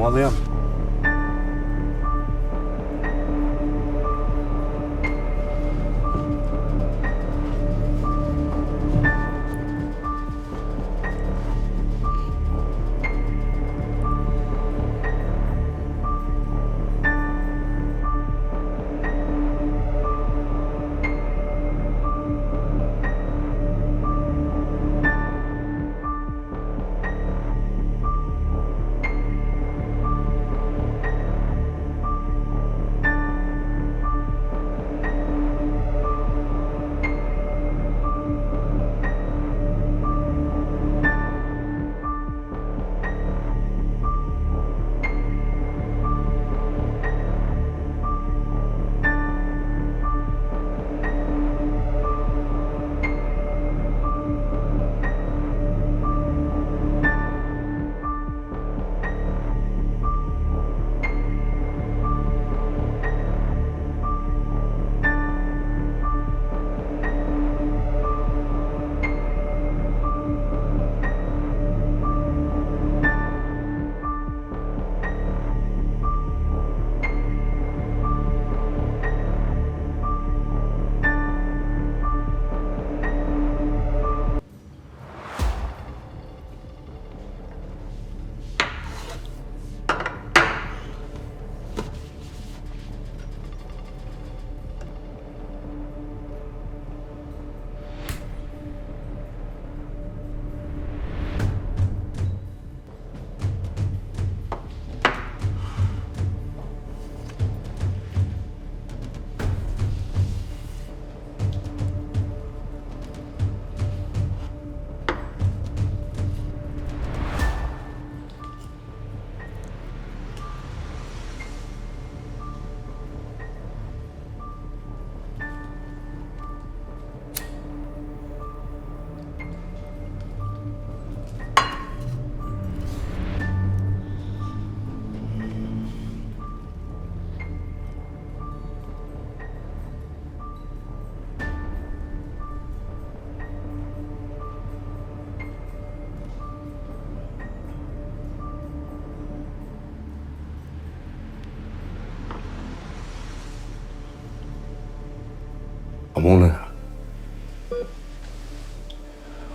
Madhe jam.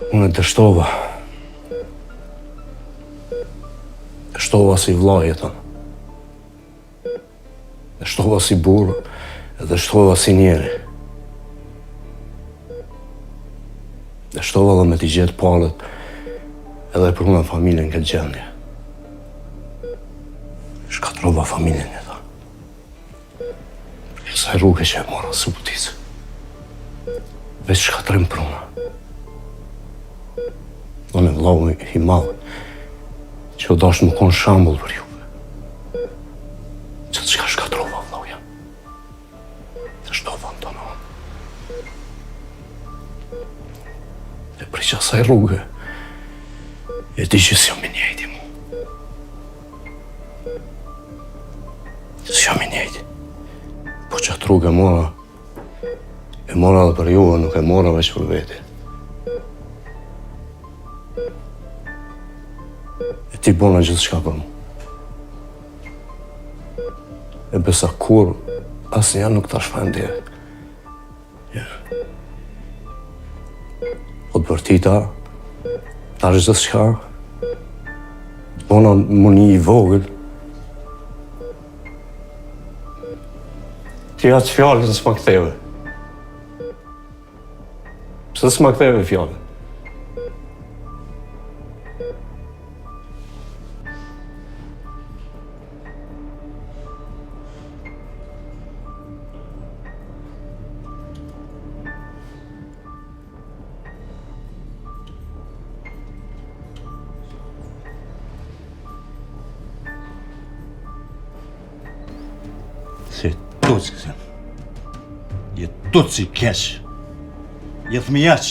Unë dështova. Dështova si vlla jetën. Dështova si burr, dështova si njeri. Dështova dhe me t'i gjetë palët edhe për unë familjen këtë gjendje. Shkatrova familjen e ta. Për kësaj rrugë që e mora së buticë. Veç shkatrim për unë. Unë e vlau i madhë që o dashtë më konë shambull për juve. Që të shka shkatrova, vlau jam. Të shtova në tonë. E për që asaj rrugë, e di që s'jam i njejti mu. S'jam i njejti. Po që atë rrugë e mora dhe për juve, nuk e mora veç për veti. E ti bona gjithë shka për mu. E besa kur, asë janë nuk ta shpendje. Po të bërtita, ta është gjithë shka, bona më një i vogël. Ti atë fjallën s'ma ktheve. Pse s'ma ktheve fjallën? Se tuc kësën. Je tuc si keq. Je thmijaq.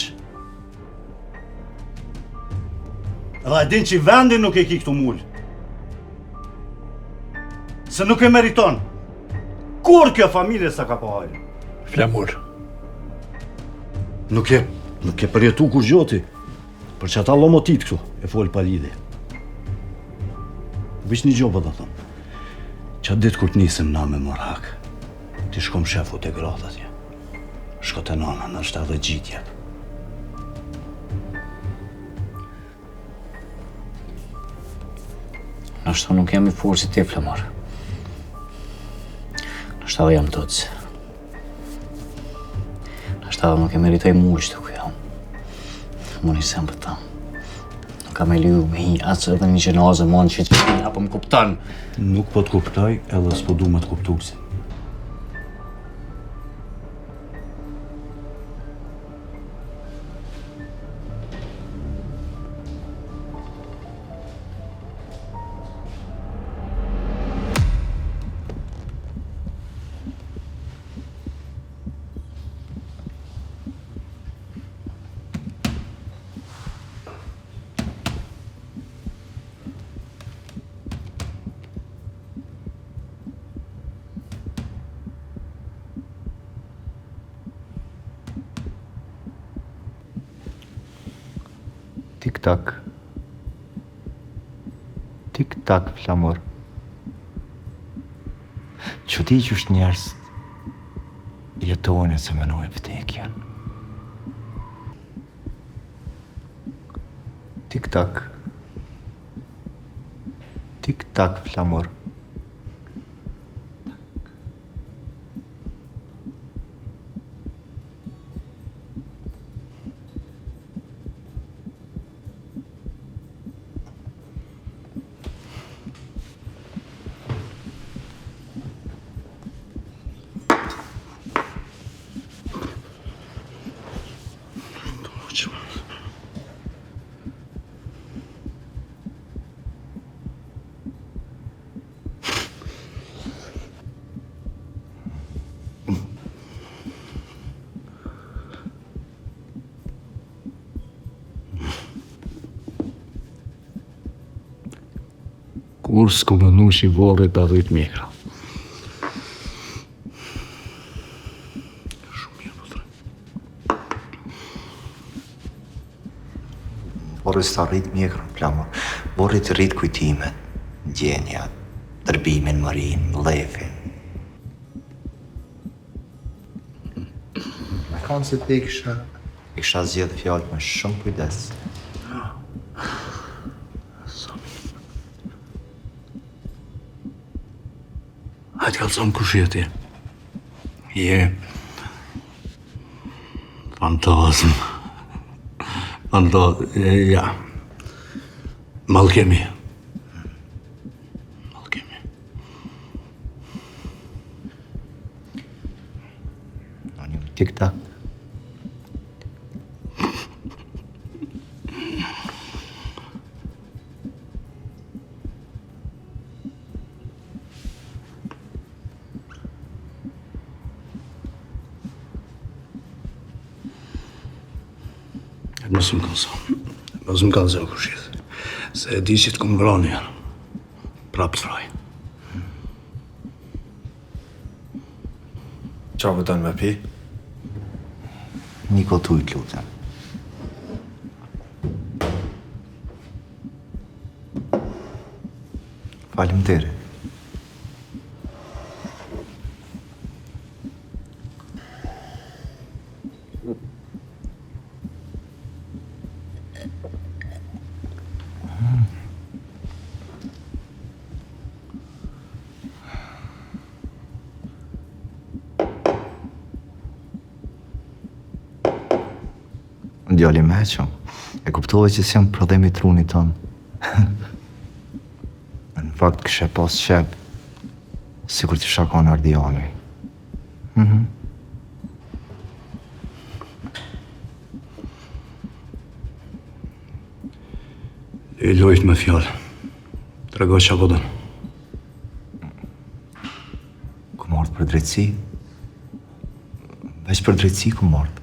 Edhe e din që vendin nuk e ki këtu mull. Se nuk e meriton. Kur kjo familje sa ka po hajrë? Flamur. Nuk e përjetu kur gjoti. Për që ata lomotit këtu e folë pa lidhe. Veç një gjoba dhe thëmë. Qatë ditë kur të nisim na me marhak, ti shkom shefu të gratë atje. Shko të nana, në është edhe gjitje. Nështë nuk jam i forë si ti, Flamar. Nështë edhe jam tëtës. Nështë edhe nuk e meritoj muq të ku jam. Më nisem për ta. Nuk kam e liu me hi atës edhe një gjenazë më në qitë që apo më kuptan. Nuk po të kuptoj edhe s'po du me të kuptuksi. Tik-tak. Tik-tak, Flamur. Që ti që është njerës jetojnë se menojnë vdekjen. Tik-tak. Tik-tak, Flamur. Kur s'ku më nush i vorrit të 10 mjekra. Vorri s'ta rrit mjekrën, Flamur. Vorri të rrit kujtimet, ndjenjat, dërbimin, marin, lefin. Me kanë se ti kisha zgjedhë fjallë me shumë kujdes. Hajtë kalësëm kush je ti. Je fantazm. Ja. Malkemi. Tik-tak. Mos më kalëzë kush jetë. Se e di që të këmë vrani janë. Prap të fraj. Qa vëton me pi? Niko tuj të lutem. Faleminderit. Djali meqëm, e kuptove që s'jam prodhemi trunit tonë. Në fakt këshe pas qep, si kur t'i shakon Ardiani. I lojt me fjallë. Tregoj që apo dënë. Ku mordë për drejtësi? Veç për drejtësi ku mordë.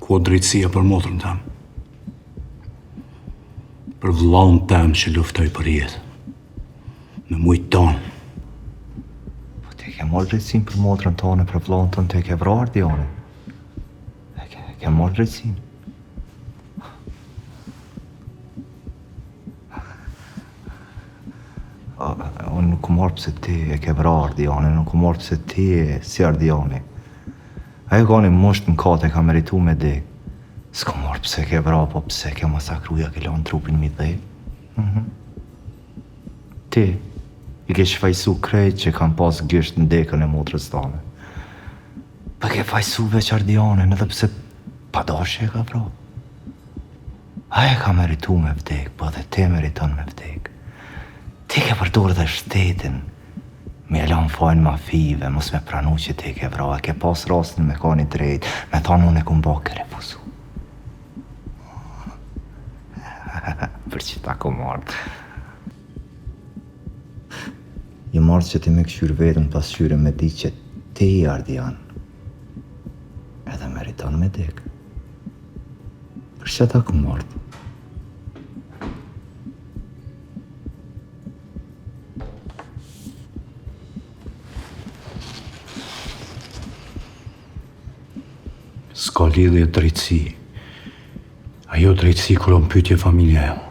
Ku o drejtësia për motrën tem. Për vllaun tem që luftoj për jetë. Me mujtë tonë. marrë drejtësin për motrën tonë, për vllahun tënë, të e ke vrarë Ardionin. Ke marrë drejtësin. Unë nuk marrë pëse ti e ke vrarë Ardionin, nuk marrë pëse ti e si Ardioni. Ajo ka një mosht në kate ka meritu me dek. S'ka marrë pëse ke vrarë, po pëse ke masakruja, ke lanë trupin mi dhe. Ti i ke shfajsu krejt që kam pas gysht në dekën e motrës tane. Pa ke fajsu veç Ardionin, edhe pse pa dashje e ka vra. Aja ka meritu me vdek, po edhe te meriton me vdek. Ti ke përdor dhe shtetin, me e lanë fajnë mafive, mos me pranu që ti ke vra, ke pas rastin me ka një drejt, me thonë unë e kum ba ke refuzu. Për që ta ku marrë. Je marrë që ti me këshyrë vetën pas këshyre me di që ti i Ardian, edhe meriton me dek. Për që ta ku marrë. S'ka lidhje drejtësi. Ajo drejtësi kur o pyetje familja jam.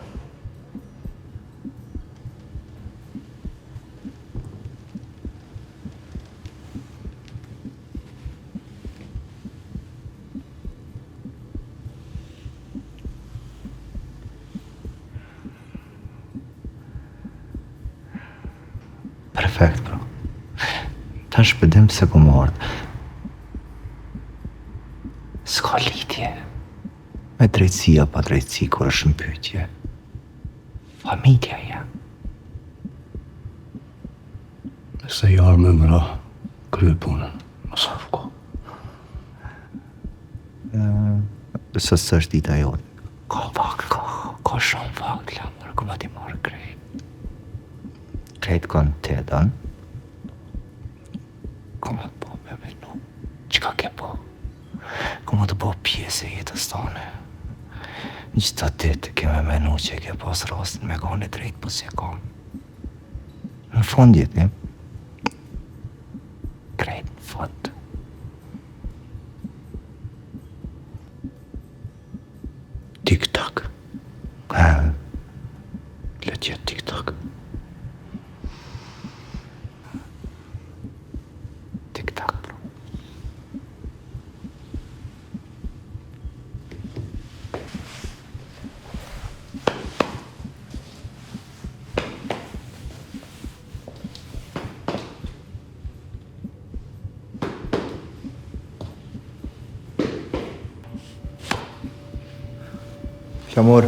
Perfekt, bro. Tash pëdim se ku mardë. S'ka lidhje me drejtësia pa drejtësi kur është në pyetje. Familja jam. Nëse jarë me mëra, krye punën, mos afko. Së s'është dita jote. Ka vakt, ka shumë vakt, lamër, ku ma ti marrë krejt. Krejt kanë të edhan. Ku ma të po me venu, qka ke po? Ku ma të po pjesë e jetës tane. Në qëta ditë ke me menu që ke pas rastin me ka në drejt po si e kam. Në fund jetë, krejt në fund. Tik-tak. Le tjetë tik-tak. Tik-tak, bro. Flamur.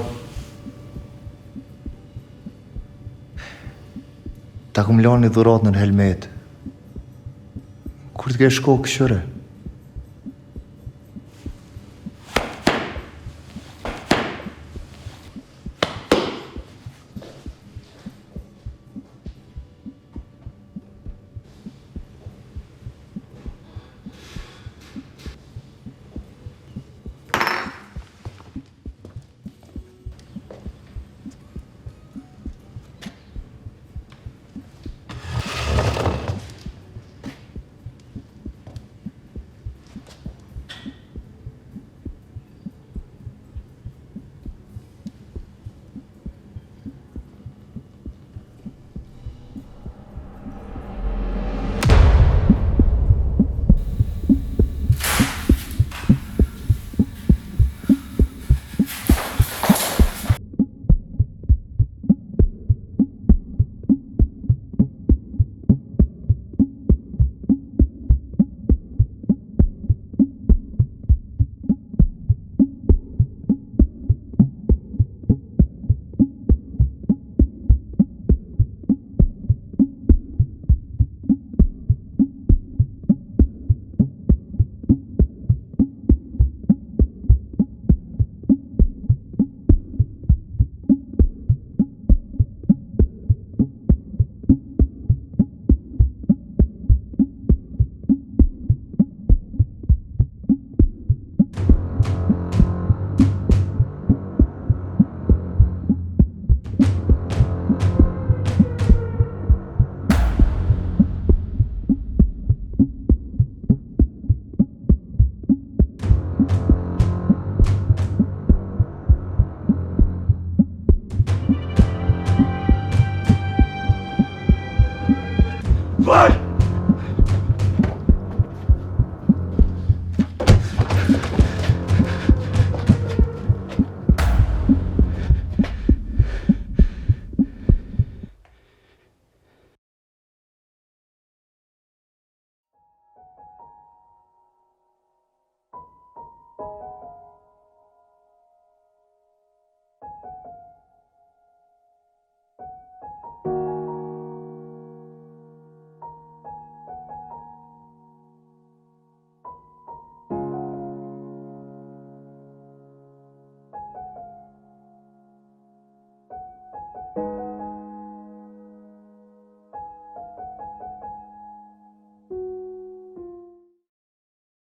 Ta kum lanë një dhurat në helmet. Kur t'ke shko këshyre? Vaj!